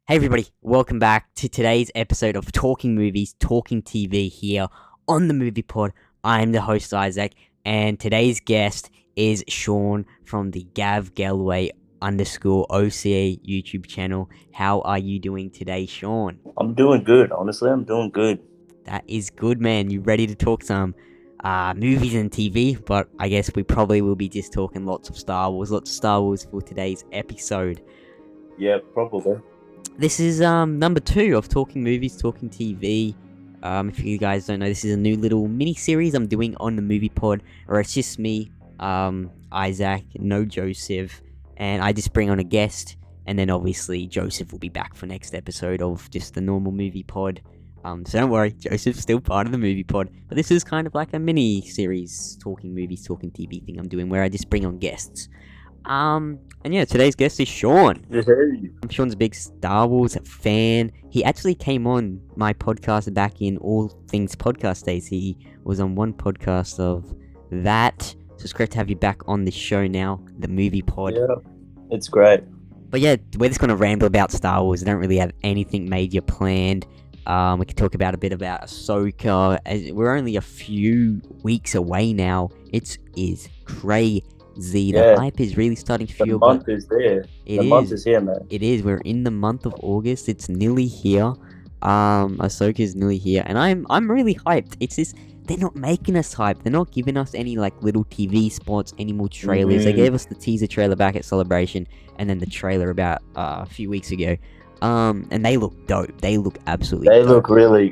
Hey everybody, welcome back to today's episode of Talking Movies, Talking TV here on the Movie Pod. I'm the host Isaac, and today's guest is Sean from the Gav Galway _OCA YouTube channel. How are you doing today, Sean? I'm doing good, honestly. I'm doing good. That is good, man. You ready to talk some movies and TV? But I guess we probably will be just talking lots of Star Wars for today's episode. Yeah, probably. This is number 2 of Talking Movies, Talking TV. If you guys don't know, this is a new little mini-series I'm doing on the Movie Pod, where it's just me, Isaac, no Joseph, and I just bring on a guest, and then obviously Joseph will be back for next episode of just the normal Movie Pod. So don't worry, Joseph's still part of the Movie Pod, but this is kind of like a mini-series, Talking Movies, Talking TV thing I'm doing, where I just bring on guests. And yeah, today's guest is Sean. Hey. Sean's a big Star Wars fan. He actually came on my podcast back in All Things Podcast days. He was on one podcast of that. So it's great to have you back on the show now, the Movie Pod. Yeah, it's great. But yeah, we're just going to ramble about Star Wars. I don't really have anything major planned. We can talk about a bit about Ahsoka. We're only a few weeks away now. It is crazy. The hype is really starting to feel. The month is there. The month is here, man. It is. We're in the month of August. It's nearly here. Ahsoka is nearly here, and I'm really hyped. It's just they're not making us hype. They're not giving us any like little TV spots, any more trailers. They gave us the teaser trailer back at Celebration, and then the trailer about a few weeks ago. And they look dope. They look absolutely. They dope.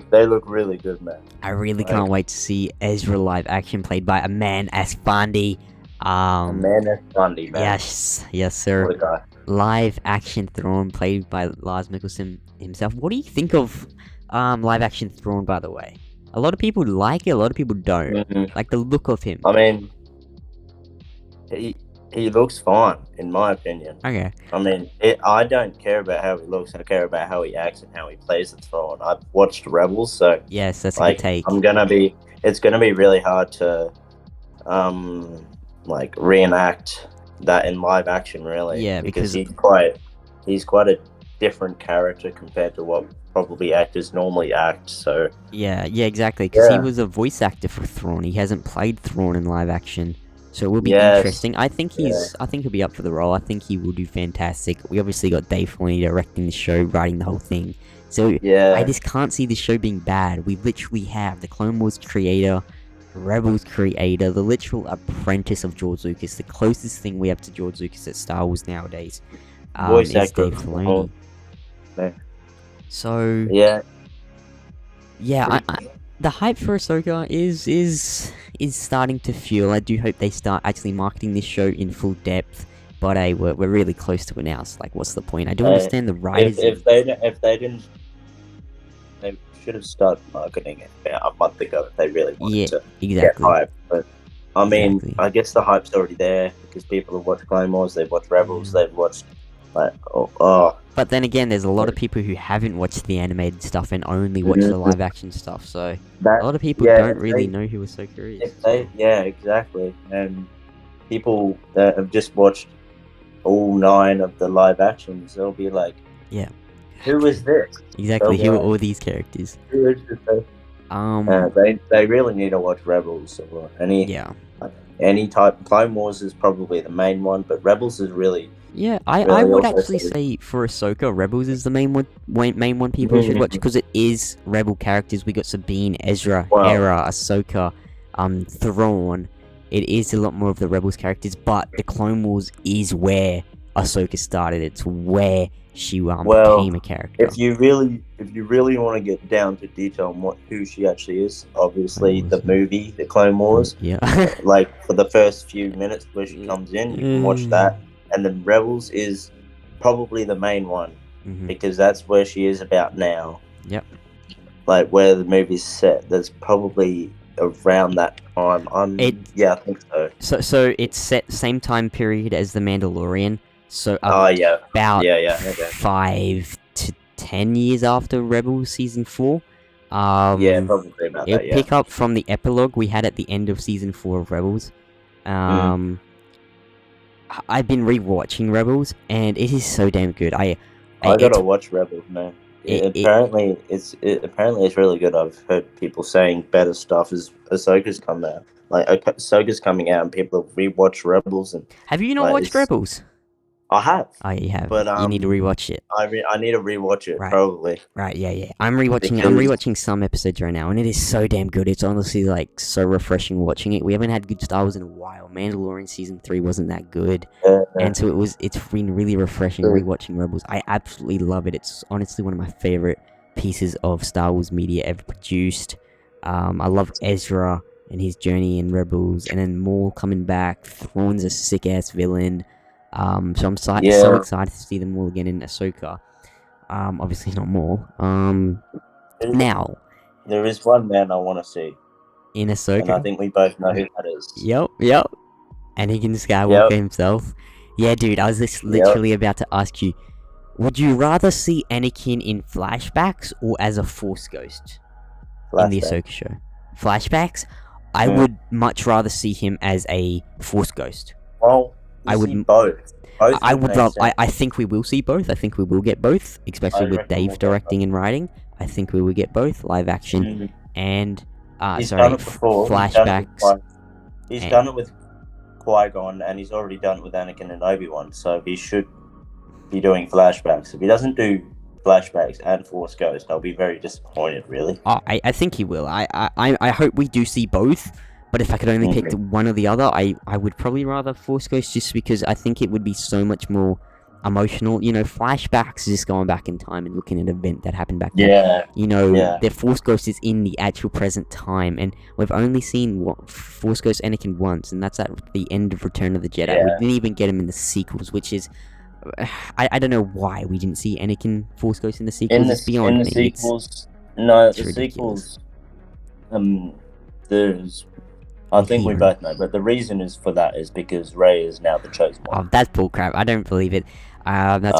They look really good, man. I really can't wait to see Ezra live action, played by a man as Fundy. Man, that's Fundy, man. Yes, sir. What a guy. Live action Thrawn, played by Lars Mikkelsen himself. What do you think of live action Thrawn, by the way? A lot of people like it, a lot of people don't. Like the look of him. I mean, he looks fine, in my opinion. Okay. I mean, I don't care about how he looks. I care about how he acts and how he plays the Thrawn. I've watched Rebels, so yes, that's a good take. It's gonna be really hard to reenact that in live action, really. Yeah, because he's quite a different character compared to what probably actors normally act. So yeah, exactly. Because he was a voice actor for Thrawn. He hasn't played Thrawn in live action, so it will be interesting. I think he'll be up for the role. I think he will do fantastic. We obviously got Dave Filoni directing the show, writing the whole thing. So I just can't see the show being bad. We literally have the Clone Wars creator, Rebels creator, the literal apprentice of George Lucas, the closest thing we have to George Lucas at Star Wars nowadays. Voice is actor. Dave Filoni. So yeah, the hype for Ahsoka is starting to fuel. I do hope they start actually marketing this show in full depth. But we're really close to it now. So, like, what's the point? I don't understand the writers. If they didn't, they should have started marketing it about a month ago if they really wanted to get hype. But I mean, I guess the hype's already there because people have watched Clone Wars, they've watched Rebels, they've watched But then again, there's a lot of people who haven't watched the animated stuff and only watch the live action stuff. So a lot of people don't really know who Ahsoka is. Exactly. And people that have just watched all 9 of the live actions, they'll be like, who is this? Exactly, who are all these characters? Who is this? They really need to watch Rebels or any type. Clone Wars is probably the main one, but Rebels is really. Yeah, I would actually say for Ahsoka, Rebels is the main one people should watch, because it is Rebel characters. We got Sabine, Ezra, Hera, Ahsoka, Thrawn. It is a lot more of the Rebels characters, but the Clone Wars is where Ahsoka started. It's where she became a character. If you really want to get down to detail on who she actually is, obviously the movie, The Clone Wars. Yeah. Like for the first few minutes where she comes in, you can watch that. And then Rebels is probably the main one because that's where she is about now. Yep. Like where the movie's set. That's probably around that time. I think so. So it's set same time period as The Mandalorian. So about 5 to 10 years after Rebels season 4. Probably about that. It'll pick up from the epilogue we had at the end of season 4 of Rebels. I've been rewatching Rebels, and it is so damn good. I gotta watch Rebels, man. Apparently it's really good. I've heard people saying better stuff as Ahsoka's come out. Like Ahsoka's coming out, and people have rewatched Rebels. And have you not watched Rebels? I have. Oh, you have. But you need to rewatch it. I need to rewatch it, right. probably. Right, yeah. I'm rewatching some episodes right now, and it is so damn good. It's honestly like so refreshing watching it. We haven't had good Star Wars in a while. Mandalorian season 3 wasn't that good, and so it's been really refreshing rewatching Rebels. I absolutely love it. It's honestly one of my favorite pieces of Star Wars media ever produced. I love Ezra and his journey in Rebels, and then Maul coming back. Thrawn's a sick ass villain. So I'm so excited to see them all again in Ahsoka. Obviously not more. Now there is one man I want to see in Ahsoka, and I think we both know who that is. Yep. Anakin Skywalker himself. Yeah, dude. I was just literally about to ask you: would you rather see Anakin in flashbacks or as a Force ghost in the Ahsoka show? Flashbacks. I would much rather see him as a Force ghost. Well, I would both. I think we will see both. I think we will get both, especially with Dave directing and writing. I think we will get both live action and flashbacks. He's done it with Qui-Gon, and he's already done it with Anakin and Obi-Wan. So he should be doing flashbacks. If he doesn't do flashbacks and Force Ghost, I'll be very disappointed. Really. Oh, I think he will. I hope we do see both. But if I could only pick one or the other, I would probably rather Force Ghost, just because I think it would be so much more emotional. You know, flashbacks is just going back in time and looking at an event that happened back then. You know, the Force Ghost is in the actual present time, and we've only seen Force Ghost Anakin once, and that's at the end of Return of the Jedi. We didn't even get him in the sequels, which is... I don't know why we didn't see Anakin Force Ghost in the sequels. It's beyond me. Sequels, sequels, there's... I think we both know, but the reason is for that is because Rey is now the chosen one. Oh, that's bullcrap. I don't believe it. That's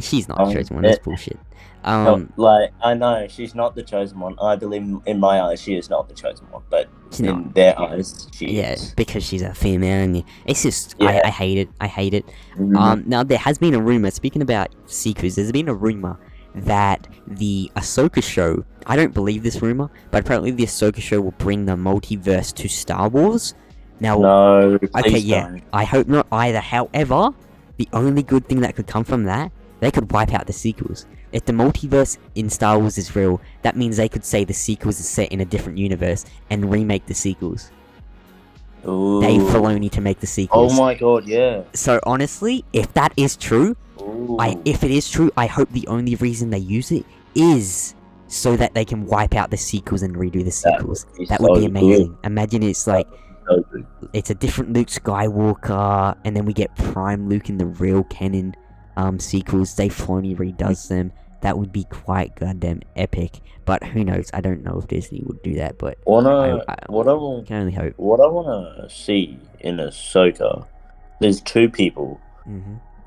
she's not the chosen one. That's bullshit. I know she's not the chosen one. I believe in my eyes she is not the chosen one, but in their eyes she is. Because she's a female, and it's just I hate it. I hate it. Now there has been a rumor. Speaking about sequels, there's been a rumor that the Ahsoka show, I don't believe this rumor, but apparently the Ahsoka show will bring the multiverse to Star Wars. Now, no, don't. I hope not either. However, the only good thing that could come from that, they could wipe out the sequels. If the multiverse in Star Wars is real, that means they could say the sequels are set in a different universe and remake the sequels. Ooh. Dave Filoni to make the sequels. Oh my god, yeah. So honestly, if that is true, if it is true, I hope the only reason they use it is so that they can wipe out the sequels and redo the sequels. That would be amazing. Good. Imagine it's like it's a different Luke Skywalker, and then we get Prime Luke in the real canon sequels. Dave Filoni redoes them. That would be quite goddamn epic. But who knows? I don't know if Disney would do that. But I can only hope. What I want to see in Ahsoka, there's two people.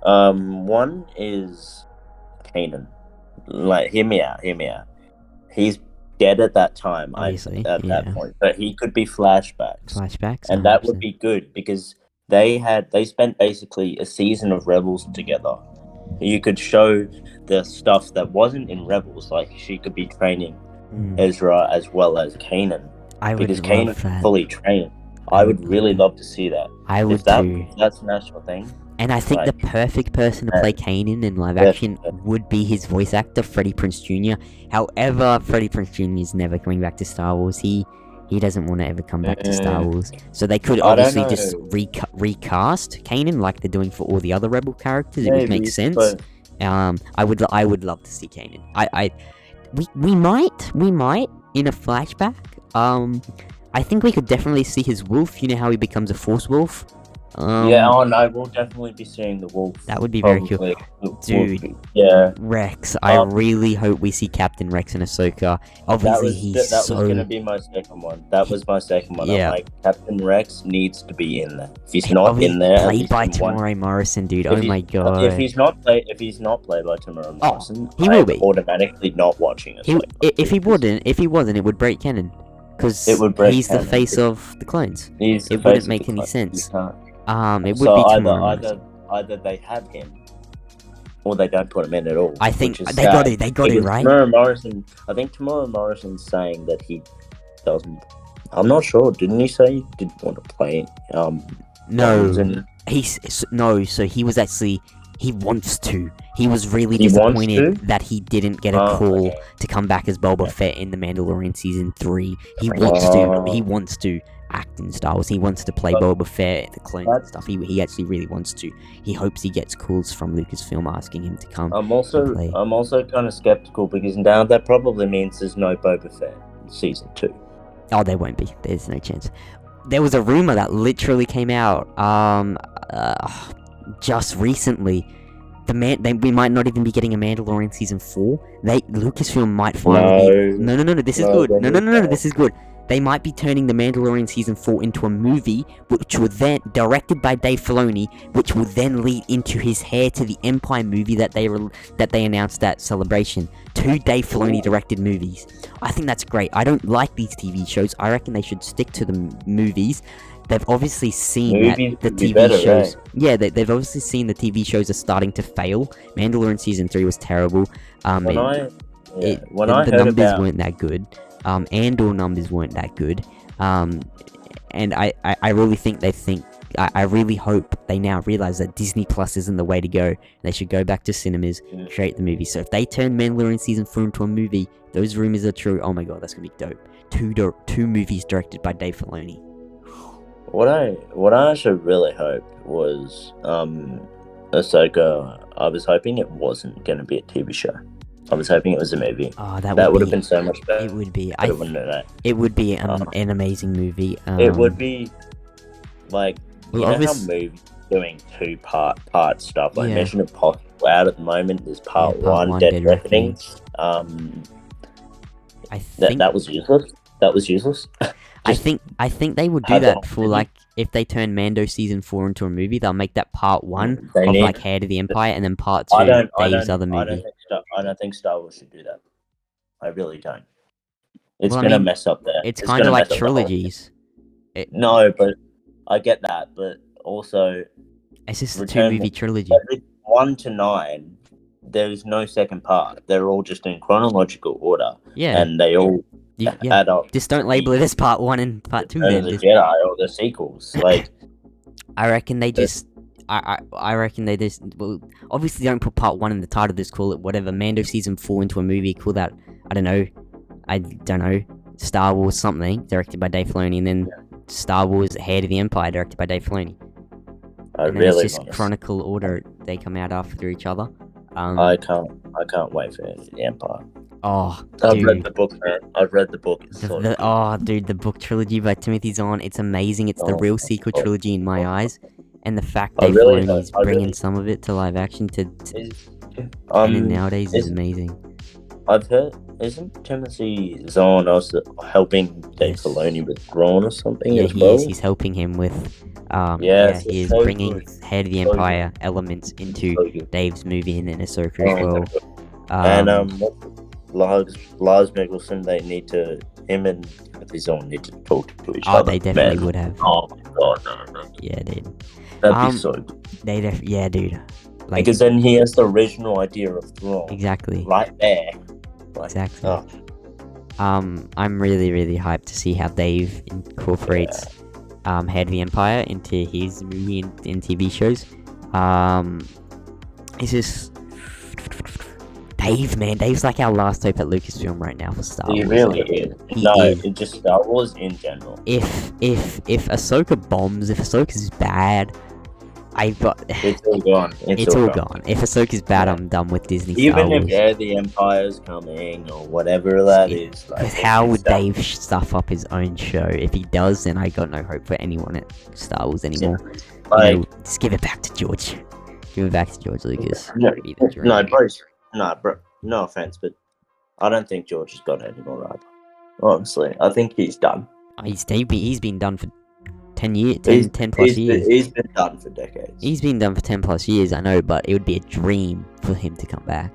One is Kanan. Like, hear me out. He's dead at that time, obviously, at that point, but he could be flashbacks, and 100%. That would be good because they spent basically a season of Rebels together. You could show the stuff that wasn't in Rebels, like she could be training Ezra as well as Kanan, because Kanan fully trained. I would really love to see that. I would too. If that's a national thing. And I think the perfect person to play Kanan in live action would be his voice actor, Freddie Prinze Jr. However, Freddie Prinze Jr. is never coming back to Star Wars. He doesn't want to ever come back to Star Wars. So they could obviously just recast Kanan like they're doing for all the other Rebel characters. It would make sense. But... I would love to see Kanan. We might in a flashback. I think we could definitely see his wolf. You know how he becomes a Force wolf? We'll definitely be seeing the wolf. That would be very cool. Dude, Rex. I really hope we see Captain Rex in Ahsoka. Obviously, that was going to be my second one. That was my second one. Yeah. I'm like, Captain Rex needs to be in there. If he's not in there... Played by Tamora Morrison, dude. Oh my god. If he's not played by Tamora Morrison, he will be. Automatically not watching it. If he wasn't, it would break canon. Because he's the face of the clones. It wouldn't make any sense. It would be either they have him, or they don't put him in at all. I think they got it. They got it right. I think Tamara Morrison's saying that he doesn't. I'm not sure. Didn't he say he didn't want to play? No. So he was actually. He wants to. He was really disappointed that he didn't get a call to come back as Boba Fett in The Mandalorian Season 3. He wants to act in Star Wars. He wants to play Boba Fett, the clones and stuff. He actually really wants to. He hopes he gets calls from Lucasfilm asking him to come. I'm also kind of skeptical because now that probably means there's no Boba Fett in Season 2. Oh, there won't be. There's no chance. There was a rumor that literally came out just recently. We might not even be getting a Mandalorian Season 4. Lucasfilm might finally No, this is good. No, this is good. They might be turning the Mandalorian Season 4 into a movie, which will then, directed by Dave Filoni, which will then lead into his Heir to the Empire movie that they announced at Celebration. 2 Dave Filoni directed movies. I think that's great. I don't like these TV shows. I reckon they should stick to the movies. They've obviously seen that the TV shows... Right? Yeah, they've obviously seen the TV shows are starting to fail. Mandalorian Season 3 was terrible. The numbers weren't that good. Andor numbers weren't that good. And I really think I really hope they now realize that Disney Plus isn't the way to go. They should go back to cinemas, create the movie. So if they turn Mandalorian Season 4 into a movie, those rumors are true. Oh my god, that's gonna be dope. 2 movies directed by Dave Filoni. What I actually really hoped was Ahsoka. I was hoping it wasn't going to be a TV show. I was hoping it was a movie. Oh, that would have been so much better. It would be. It would be an amazing movie. It would be like you know how movies doing 2-part stuff like Mission Impossible out at the moment. There's part 1, Dead Reckoning. I think that was useless. That was useless. I think they would do that for like if they turn Mando Season 4 into a movie, they'll make that part 1 of like Heir to the Empire, and then part 2 Dave's other movie. I don't think Star Wars should do that. I really don't. It's gonna mess up there. It's kind of like trilogies. No, but I get that. But also, it's just a 2-movie trilogy. 1 to 9, there is no second part. They're all just in chronological order. Yeah, and they all. Add up. Just don't label it as part 1 and part 2 then. The Jedi or the sequels. Like I reckon they just well, obviously don't put part 1 in the title, just call it whatever. Mando Season 4 into a movie, call that I don't know, Star Wars something, directed by Dave Filoni, and then Star Wars Heir to the Empire, directed by Dave Filoni. It's just chronicle order, they come out after each other. I can't wait for the Empire. Oh, I've read the book, man. I've read the book. The book trilogy by Timothy Zahn. It's amazing. It's the real sequel trilogy in my eyes. And the fact Dave Filoni is bringing some of it to live action nowadays is amazing. I've heard, isn't Timothy Zahn also helping Dave Filoni with Thrawn or something as well? Yes, he's helping him with... he is bringing Heir to the Empire elements into Dave's movie and then Ahsoka as well. And Lars Mikkelsen, him and Timothy Zahn need to talk to each other. Oh, they definitely would have. Oh my god, no. Yeah, dude. That'd be so good. Yeah, dude. Like, because then he has the original idea of Thrawn. Exactly. Right there. Exactly. I'm really, really hyped to see how Dave incorporates Heir to the Empire into his movie and TV shows. It's just Dave, man. Dave's like our last hope at Lucasfilm right now for Star Wars. He really is. It's just Star Wars in general. If Ahsoka bombs, if Ahsoka's bad, it's all gone. It's all gone. If Ahsoka's bad, I'm done with Disney. Even if Heir the Empire's coming or whatever that is. Because how would Dave stuff up his own show? If he does, then I got no hope for anyone at Star Wars anymore. Just give it back to George. Give it back to George Lucas. No offense, but I don't think George has got it anymore, right? Honestly, I think he's done. He's been done for 10 years, 10 plus years. He's been done for decades. He's been done for 10 plus years, I know, but it would be a dream for him to come back.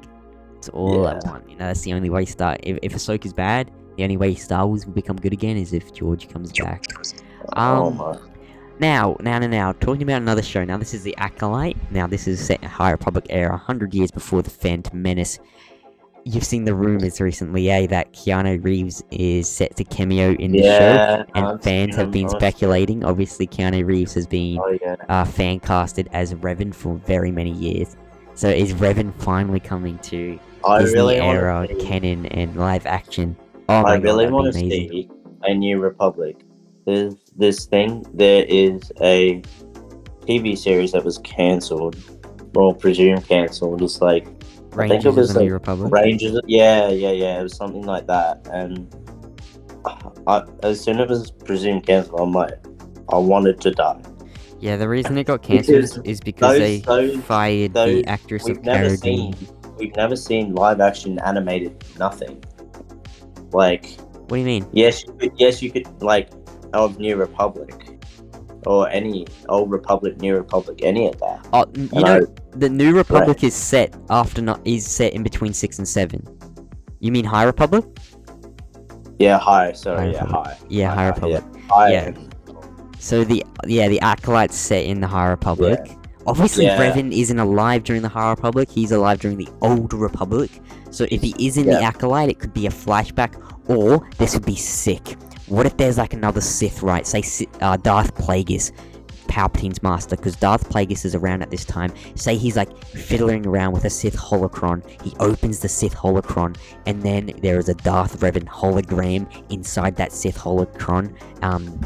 It's all I want. That's the only way if Ahsoka's bad, the only way Star Wars will become good again is if George comes back. Now, talking about another show. Now, this is the Acolyte. Now, this is set in High Republic era, 100 years before the Phantom Menace. You've seen the rumors recently, that Keanu Reeves is set to cameo in the show, and fans have been speculating. Obviously, Keanu Reeves has been fan casted as Revan for very many years. So, is Revan finally coming to Disney era canon and live action? Oh my god, that'd be amazing. See a New Republic. There's this thing. There is a TV series that was cancelled, or presumed cancelled. It's like Rangers, I think it was of the New Republic. Rangers, yeah. It was something like that. And as soon as it was presumed cancelled, I'm like, I wanted to die. Yeah, the reason it got cancelled is because they fired the actress of Cara Dune. We've never seen live action animated nothing. Like, what do you mean? Yes, you could like of New Republic. Or any Old Republic, New Republic, any of that. Oh, the New Republic is set in between 6 and 7. You mean High Republic? Yeah, High. Sorry, High. Yeah, High Republic. Yeah. So the Acolyte's set in the High Republic. Yeah. Obviously, Revan isn't alive during the High Republic. He's alive during the Old Republic. So if he is in the Acolyte, it could be a flashback, or this would be sick. What if there's like another Sith, right? Say Darth Plagueis, Palpatine's master, because Darth Plagueis is around at this time. Say he's like fiddling around with a Sith holocron. He opens the Sith holocron, and then there is a Darth Revan hologram inside that Sith holocron,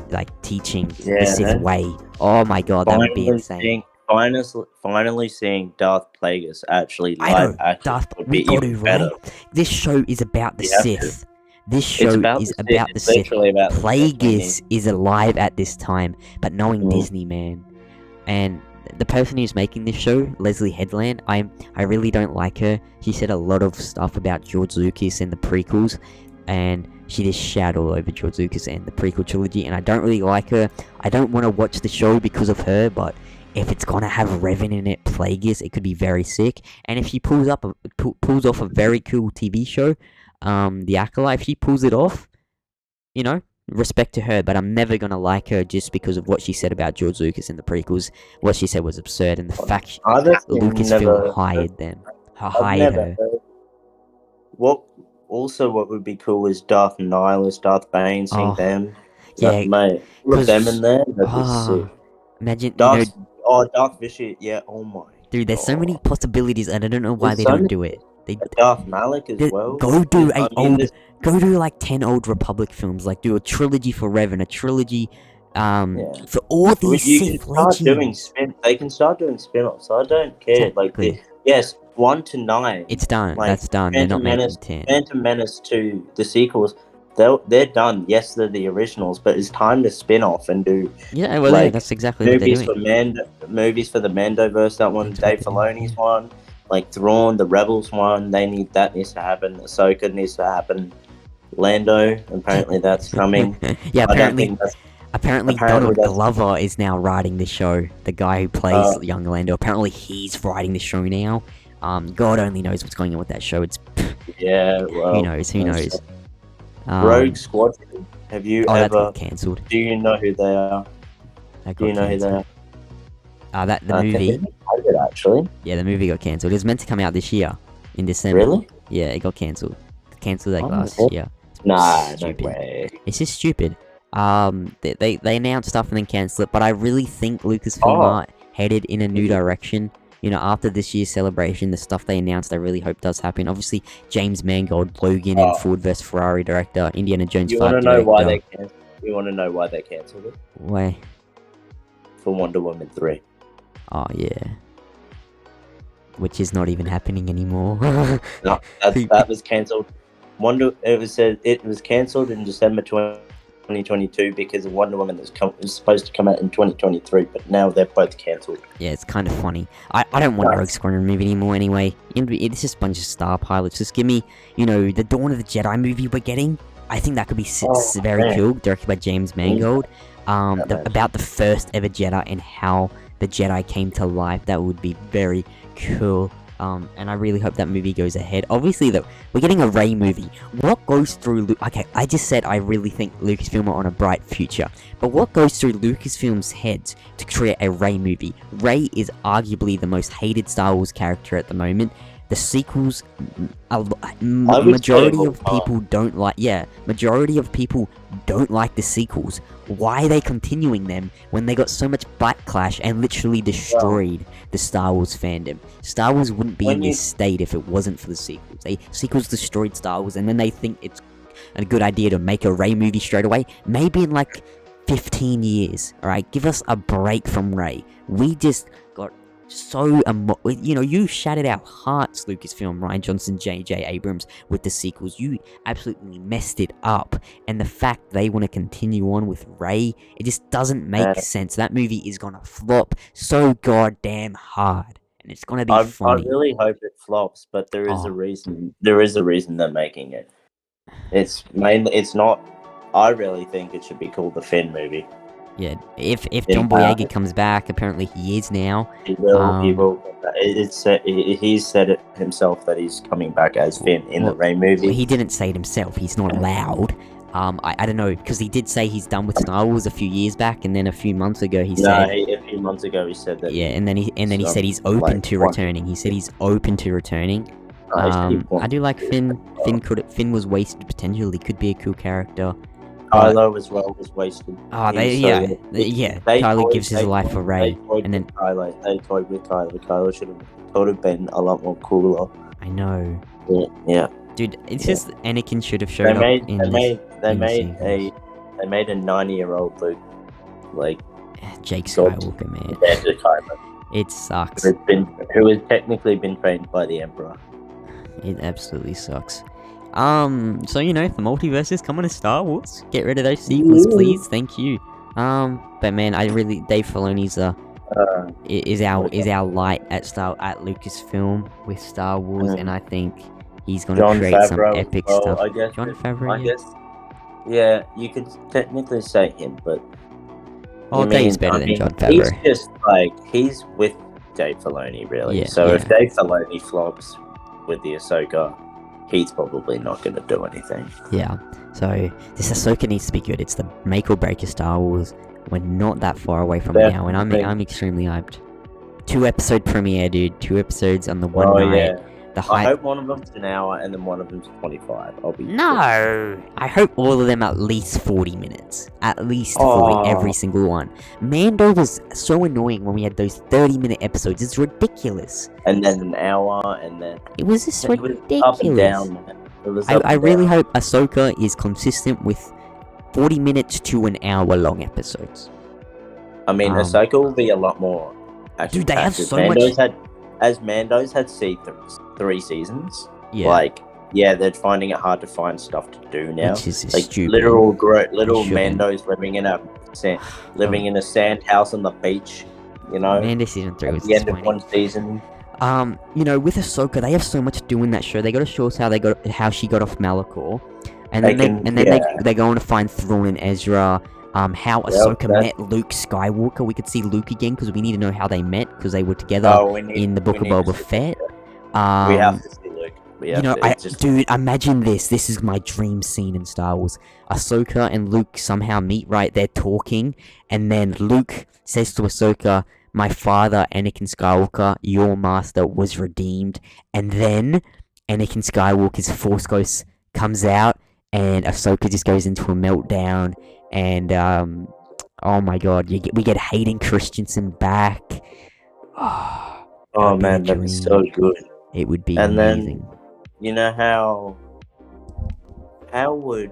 like teaching the Sith way. Oh my god, that would be insane. Finally seeing Darth Plagueis actually live action would be even better. This show is about the Sith. This show is about the Sith. Plagueis is alive at this time, but knowing Disney, man, and the person who's making this show, Leslie Headland, I really don't like her. She said a lot of stuff about George Lucas and the prequels, and she just shat all over George Lucas and the prequel trilogy, and I don't really like her. I don't want to watch the show because of her, but if it's gonna have Revan in it, Plagueis, it could be very sick. And if she pulls off a very cool TV show, the Acolyte, if she pulls it off, respect to her, but I'm never gonna like her just because of what she said about George Lucas and the prequels. What she said was absurd, and the fact Lucasfilm hired her. What would be cool is Darth Nihilus, Darth Bane, seeing them. Yeah, mate, put them in there. That'd be sick. Imagine, Darth Vicious, yeah. Oh my. Dude, there's so many possibilities, and I don't know why they don't do it. Darth Malik as well. Go do like 10 Old Republic films. Like do a trilogy for Revan, a trilogy for all these Sith legends. They can start doing spin-offs. I don't care. Exactly. Like 1 to 9. It's done. That's done. They're not making 10. Phantom Menace 2, the sequels. They're done. Yes, they're the originals, but it's time to spin off and do. Yeah, well, that's exactly what they're doing. Movies for the Mandoverse. That one, Dave Filoni's one. Like Thrawn, the Rebels one, that needs to happen. Ahsoka needs to happen. Lando, apparently that's coming. Yeah, apparently Donald Glover is now writing the show. The guy who plays young Lando, apparently he's writing the show now. God only knows what's going on with that show. It's who knows? Rogue Squadron. Have you ever? That got cancelled. Do you know who they are? Do you know who they are? The movie. Actually. Yeah, the movie got cancelled. It was meant to come out this year, in December. Really? Yeah, it got cancelled. Cancelled last year. Nah, no way. It's just stupid. They announced stuff and then cancel it, but I really think Lucasfilm are headed in a new direction. After this year's celebration, the stuff they announced, I really hope does happen. Obviously, James Mangold, Logan, and Ford vs Ferrari director, Indiana Jones 5 director. You want to know why they cancelled it? Why? For Wonder Woman 3. Oh yeah. Which is not even happening anymore. No, that was cancelled. It was cancelled in December 2022 because of Wonder Woman was supposed to come out in 2023, but now they're both cancelled. Yeah, it's kind of funny. I don't want a Rogue Squadron movie anymore anyway. It's just a bunch of star pilots. Just give me, the Dawn of the Jedi movie we're getting. I think that could be very cool, directed by James Mangold. About the first ever Jedi and how the Jedi came to life. That would be very cool. And I really hope that movie goes ahead. Obviously, though, we're getting a Rey movie. What goes through... Okay, I just said I really think Lucasfilm are on a bright future. But what goes through Lucasfilm's heads to create a Rey movie? Rey is arguably the most hated Star Wars character at the moment. The sequels, majority of people don't like. Yeah, majority of people don't like the sequels. Why are they continuing them when they got so much backlash and literally destroyed the Star Wars fandom? Star Wars wouldn't be in this state if it wasn't for the sequels. Sequels destroyed Star Wars, and then they think it's a good idea to make a Rey movie straight away. Maybe in like 15 years. All right, give us a break from Rey. We just got so you shattered our hearts, Lucasfilm, Rian Johnson, J.J. Abrams, with the sequels. You absolutely messed it up, and the fact they want to continue on with Rey, it just doesn't make sense. That movie is gonna flop so goddamn hard, and it's gonna be funny. I really hope it flops, but there is a reason. There is a reason they're making it. It's not. I really think it should be called the Finn movie. Yeah, if John Boyega comes back, apparently he is now. He will. He will. He's said it himself that he's coming back as Finn in the Rey movie. Well, he didn't say it himself. He's not allowed. I don't know, because he did say he's done with Star Wars a few years back, and then a few months ago he said. A few months ago he said that. Yeah, and then he said he's open to returning. He said he's open to returning. I do like Finn. Finn was wasted potential. He could be a cool character. Kylo as well was wasted. Kylo gives his life for Rey, and then they toyed with Kylo. Kylo should have been a lot more cooler. I know. Yeah. Dude, it's just Anakin should have showed up. They made a 90-year-old Luke, like Jake Skywalker, man. It sucks. Who has technically been trained by the Emperor. It absolutely sucks. So if the multiverse is coming to Star Wars, get rid of those sequels, please. Thank you. But man, Dave Filoni's is our light at Lucasfilm with Star Wars, and I think he's gonna create some epic stuff. Jon Favreau, I guess. Yeah, you could technically say him, but Dave's better than Jon Favreau. He's just he's with Dave Filoni, really. If Dave Filoni flops with the Ahsoka, he's probably not going to do anything. Yeah, so this Ahsoka needs to be good. It's the make or break of Star Wars. We're not that far away from it now, and I'm extremely hyped. 2-episode premiere, dude. 2 episodes on the one night. Yeah. I hope one of them's an hour and then one of them's 25. I hope all of them at least 40 minutes. At least 40, every single one. Mando was so annoying when we had those 30-minute episodes. It's ridiculous. And then an hour, and then... It was just ridiculous. It was up and down. I really hope Ahsoka is consistent with 40 minutes to an hour long episodes. I mean, Ahsoka will be a lot more... Dude, they have so much... Mando's had 3 seasons. Yeah. They're finding it hard to find stuff to do now. Which is stupid. Little Mando's living in a sand house on the beach. Mando season 3 was the end of one season. With Ahsoka, they have so much to do in that show. They got to show us how she got off Malachor, and then they go on to find Thrawn and Ezra. How Ahsoka met Luke Skywalker. We could see Luke again because we need to know how they met because they were together in the Book of Boba Fett. We have to see Luke. Dude, imagine this. This is my dream scene in Star Wars. Ahsoka and Luke somehow meet right there talking, and then Luke says to Ahsoka, "My father, Anakin Skywalker, your master, was redeemed." And then Anakin Skywalker's Force Ghost comes out, and Ahsoka just goes into a meltdown. And oh my god, we get Hayden Christensen back. Oh man, that'd be so good. It would be amazing. Then, how would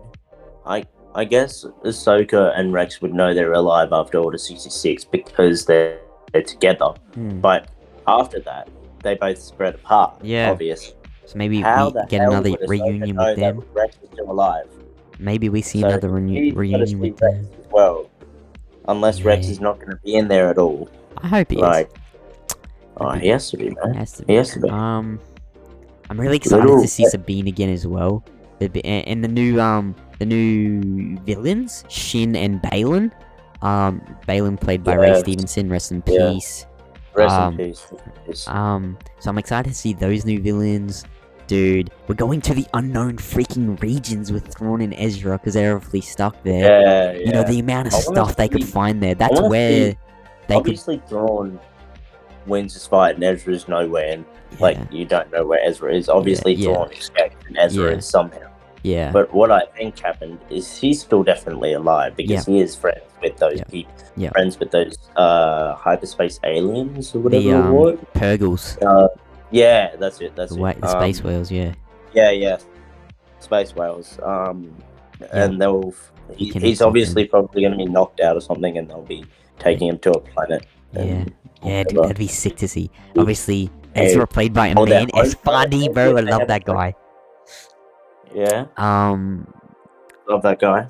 I guess Ahsoka and Rex would know they're alive after Order 66 because they're together. But after that, they both spread apart. Yeah, obviously. So maybe we get another reunion with them. Rex is still alive. Maybe we see another reunion with them. Well, unless Rex is not going to be in there at all. I hope he is. He has to be, man. He has to be. I'm really excited to see Sabine again as well. And the new villains, Shin and Balin. Balin played by Ray Stevenson. Rest in peace. Rest in peace. So I'm excited to see those new villains. Dude, we're going to the unknown freaking regions with Thrawn and Ezra because they're obviously stuck there. Yeah. You know, the amount of stuff they could find there. That's where they obviously Thrawn wins this fight and Ezra's nowhere, and like you don't know where Ezra is. Obviously Thrawn escaped and Ezra is somehow. Yeah. But what I think happened is he's still definitely alive because he is friends with those people. Yeah. Friends with those hyperspace aliens or whatever it was. Purgles. Yeah, that's it. The space whales, Yeah, space whales. And he's obviously probably going to be knocked out or something, and they'll be taking him to a planet. Dude, that'd be sick to see. Obviously, Ezra played by a man. Espadie, bro. I love that guy. Yeah. Love that guy.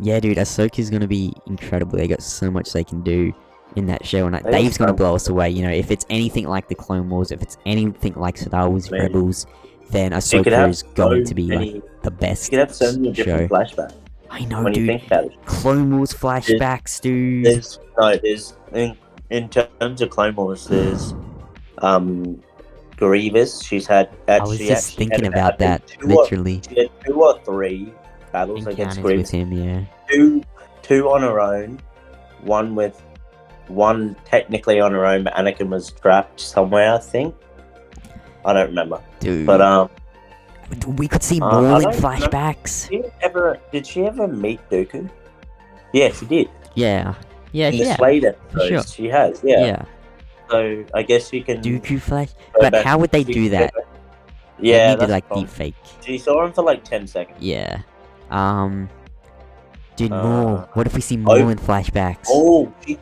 Yeah, dude. Ahsoka's gonna be incredible. They got so much they can do in that show, and Dave's gonna blow us away. You know, if it's anything like the Clone Wars, if it's anything like Star Wars Rebels, then Ahsoka is going to be like the best. You could have so many different flashbacks. I know, dude. You think about it. Clone Wars flashbacks, dude. There's in terms of Clone Wars, there's Grievous. She's had. I was just thinking about that. Literally, she had 2 or 3 battles against Grievous. With him, yeah. Two on her own. One technically on her own, but Anakin was trapped somewhere. I think. I don't remember. Dude. But we could see more in flashbacks. Did she ever meet Dooku? Yeah, she did. Yeah. In the Slade episode, she has. Yeah. So I guess she can Dooku flash. But how would they do that? Yeah, they needed deep fake. She saw him for like 10 seconds. Yeah. Dude, more. What if we see more in flashbacks? Oh, she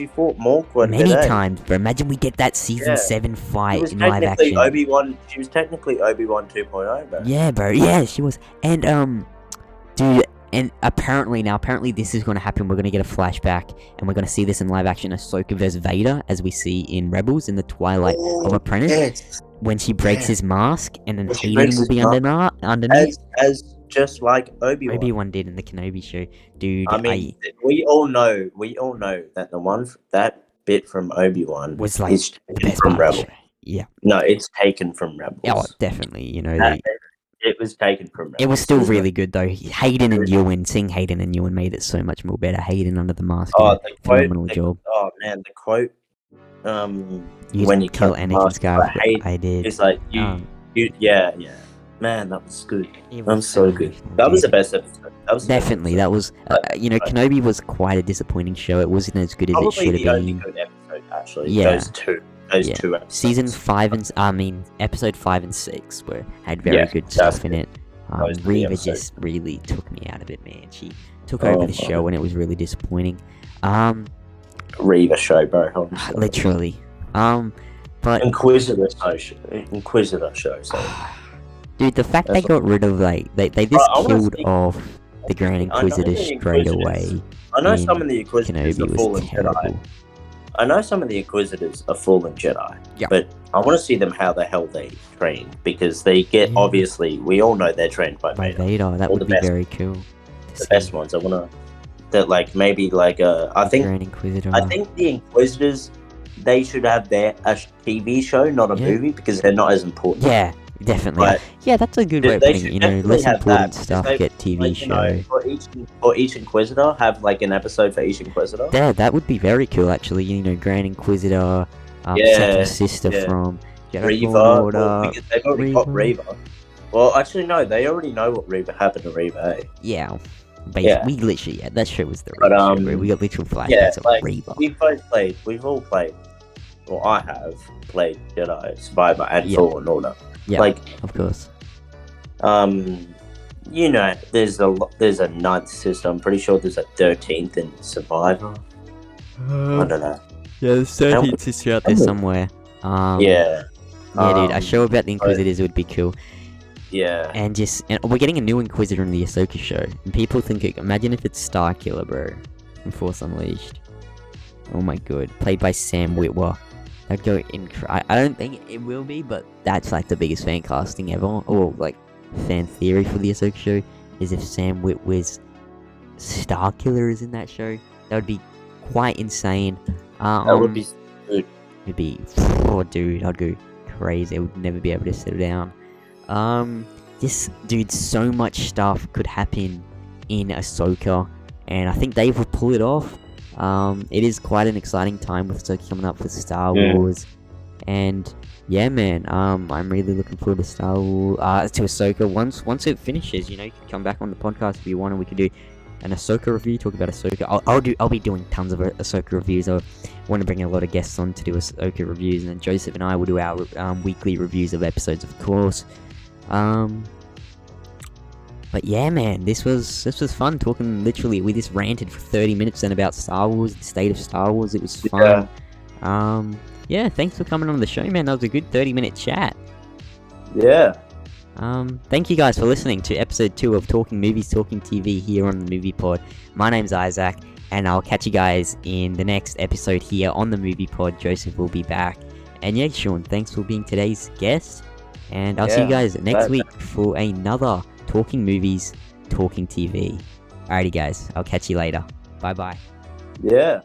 fought more quite many times, bro. Imagine we get that season 7 fight in live action. She was technically Obi-Wan 2.0, bro. Yeah, bro. Yeah, she was. And dude, and apparently this is going to happen. We're going to get a flashback, and we're going to see this in live action. Ahsoka versus Vader, as we see in Rebels in the Twilight of Apprentice, when she breaks his mask, and then Hayden will be underneath. As just like Obi-Wan. Obi-Wan did in the Kenobi show, dude. I mean, we all know that that bit from Obi-Wan was like the best from Rebels. Yeah. No, it's taken from Rebels. Oh, definitely. You know, it was taken from Rebels. It was still really good though. Hayden and Ewan, seeing Hayden and Ewan made it so much more better. Hayden under the mask, phenomenal job. Oh man, the quote. When you kill Anakin Skywalker, I did. It's like yeah. Man, that was good. That was so good. That was the best episode. Definitely, that was. Kenobi was quite a disappointing show. It wasn't as good as it should have been. Probably the only good episode, actually. Yeah. Those two episodes. Season 5 episode 5 and 6 had very good stuff in it. Reva just really took me out of it, man. She took over the show, and it was really disappointing. Reva show, bro. Literally. But Inquisitor show. So. Dude, the fact they got rid of they just killed off the Grand Inquisitor straight away. I know some of the Inquisitors are fallen Jedi. I know some of the Inquisitors are fallen Jedi. Yeah. But I want to see them how the hell they train, because they get obviously we all know they're trained by Vader. That would be very cool. The best ones. I want to maybe I think Grand Inquisitor. I think the Inquisitors, they should have a TV show, not a movie, because they're not as important. Yeah. Definitely. Right. Yeah, that's a good way of putting it. Less important stuff, get TV show. For each Inquisitor, have an episode for each Inquisitor. Yeah, that would be very cool, actually. Grand Inquisitor, Second Sister from Reva. Because they've already got Reva. Well, actually, no, they already know what happened to Reva, eh? Yeah. We literally, that show was the Reva show, we got literal flashbacks of Reva. We've all played, or I have played Jedi Survivor and Fallen Order. Yeah, of course. There's a 9th sister. I'm pretty sure there's a 13th in Survivor. I don't know. Yeah, there's 13th sister out there somewhere. Yeah, dude, a show about the Inquisitors would be cool. Yeah. And we're getting a new Inquisitor in the Ahsoka show. And people think, imagine if it's Starkiller, bro, from Force Unleashed. Oh my god. Played by Sam Witwer. That'd go I don't think it will be, but that's the biggest fan casting ever, or fan theory for the Ahsoka show, is if Sam Witwer's Starkiller is in that show. That would be quite insane. That would be good. it'd be, oh dude, I'd go crazy. I would never be able to settle down. This dude, so much stuff could happen in Ahsoka, and I think Dave will pull it off. It is quite an exciting time with Ahsoka coming up for Star Wars, and yeah, man, I'm really looking forward to Star Wars, to Ahsoka. Once it finishes, you know, you can come back on the podcast if you want, and we could do an Ahsoka review, talk about Ahsoka. I'll be doing tons of Ahsoka reviews. I want to bring a lot of guests on to do Ahsoka reviews, and then Joseph and I will do our weekly reviews of episodes, of course. But yeah, man, this was fun talking. Literally, we just ranted for 30 minutes then about Star Wars, the state of Star Wars. It was fun. Yeah, thanks for coming on the show, man. That was a good 30-minute chat. Yeah. Thank you guys for listening to episode 2 of Talking Movies, Talking TV here on the Movie Pod. My name's Isaac, and I'll catch you guys in the next episode here on the Movie Pod. Joseph will be back. And yeah, Sean, thanks for being today's guest. And I'll see you guys next week for another Talking Movies, Talking TV. Alrighty, guys. I'll catch you later. Bye-bye. Yeah.